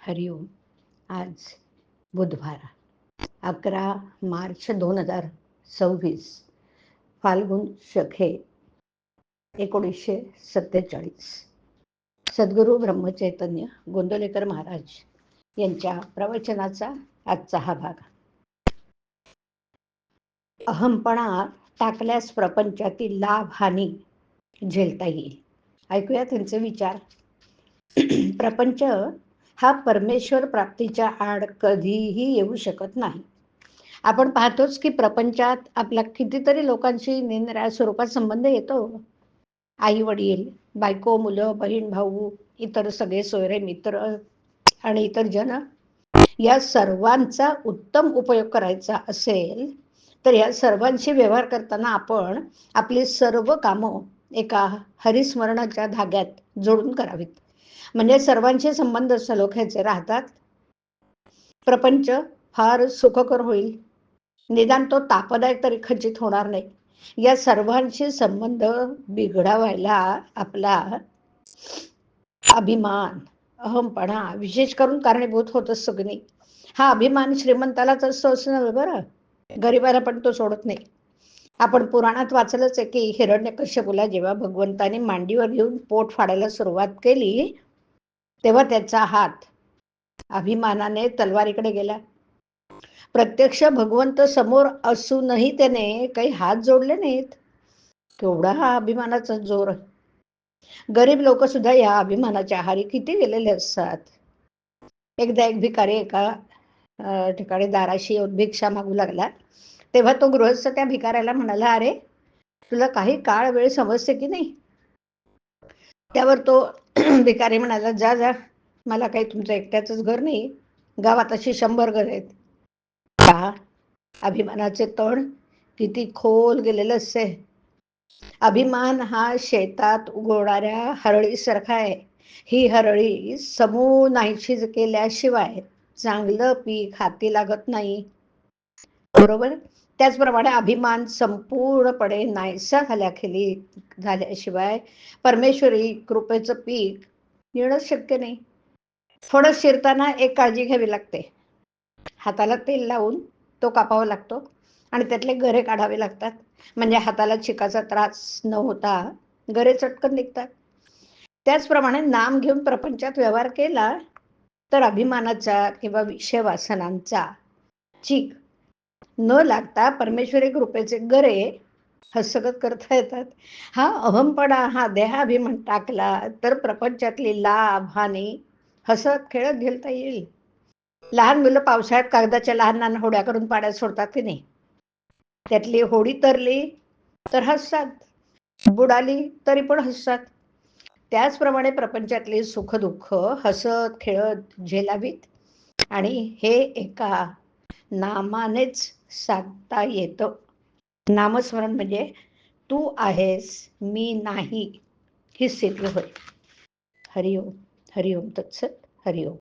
हरिओम. आज बुधवार 11 मार्च 2026, फाल्गुन शके 1947. सद्गुरू ब्रह्मचैतन्य गोंदवलेकर महाराज यांच्या प्रवचनाचा आजचा हा भाग. अहमपणा टाकल्यास प्रपंचातील लाभ हानी झेलता येईल. ऐकूया त्यांचे विचार. प्रपंच हा परमेश्वर प्राप्तीच्या आड कधीही येऊ शकत नाही. आपण पाहतोच की प्रपंचात आपला कितीतरी लोकांशी निरनिराळ्या स्वरूपात संबंध येतो. आई वडील, बायको, मुलं, बहीण, भाऊ, इतर सगळे सोयरे मित्र आणि इतर जन, या सर्वांचा उत्तम उपयोग करायचा असेल तर या सर्वांशी व्यवहार करताना आपण आपली सर्व कामं एका हरिस्मरणाच्या धाग्यात जोडून करावीत. म्हणजे सर्वांचे संबंध सलोख्याचे राहतात. प्रपंच फार सुखकर होईल. निदान तो तापदायक तरी खचित होणार नाही. या सर्वांशी संबंध बिघडावायला आपला अभिमान, अहमपणा विशेष करून कारणीभूत होत असतो की नाही. हा अभिमान श्रीमंतालाच असतो असं नव्हे बरं, गरिबाला पण तो सोडत नाही. आपण पुराणात वाचलंच आहे की हिरण्यकश्यपूला जेव्हा भगवंताने मांडीवर घेऊन पोट फाडायला सुरुवात केली तेव्हा त्याचा हात अभिमानाने तलवारीकडे गेला. प्रत्यक्ष भगवंत समोर असूनही त्याने काही हात जोडले नाहीत. केवढा हा अभिमानाचा जोर. गरीब लोक सुद्धा या अभिमानाच्या आहारी किती गेलेले असतात. एकदा एक भिकारी एका ठिकाणी दाराशी येऊन भिक्षा मागू लागला. तेव्हा तो गृहस्थ त्या भिकाऱ्याला म्हणाला, अरे तुला काही काळ वेळ समजते की नाही. त्यावर तो भिकारी म्हणाला, जा जा, मला काही तुमचं एकट्याचंच घर नाही, गावात अशी 100 घर आहेत. का अभिमानाचे तण किती खोल गेलेलं असते. अभिमान हा शेतात उगवणाऱ्या हरळीसारखा आहे. ही हरळी समूळ नाहीशी केल्याशिवाय चांगलं पीक हाती लागत नाही, बरोबर. त्याचप्रमाणे अभिमान संपूर्णपणे नाहीसा झाल्याशिवाय परमेश्वरी कृपेचं पीक येणं शक्य नाही. फणस शिरताना एक काळजी घ्यावी लागते. हाताला तेल लावून तो कापावा लागतो आणि त्यातले गरे काढावे लागतात. म्हणजे हाताला चिकाचा त्रास न होता गरे चटकन निघतात. त्याचप्रमाणे नाम घेऊन प्रपंचात व्यवहार केला तर अभिमानाचा किंवा विषय वासनांचा चीक न लागता परमेश्वरी कृपेचे गरे हस्तगत करता येतात. हा अहमपणा, हा देहाभिमान टाकला तर प्रपंचातली लाभ हानी हसत खेळत झेलता येईल. लहान मुलं पावसाळ्यात कागदाच्या लहान लहान होड्या करून पाण्यात सोडतात की नाही. त्यातली होडी तरली तर हसतात, बुडाली तरी पण हसतात. त्याचप्रमाणे प्रपंचातली सुख दुःख हसत खेळत झेलावीत आणि हे एका नामानेच साधता येतं. नामस्मरण म्हणजे तू आहेस मी नाही ही स्थिती होय. हरिओम. हरिओम तत्सत. हरिओम.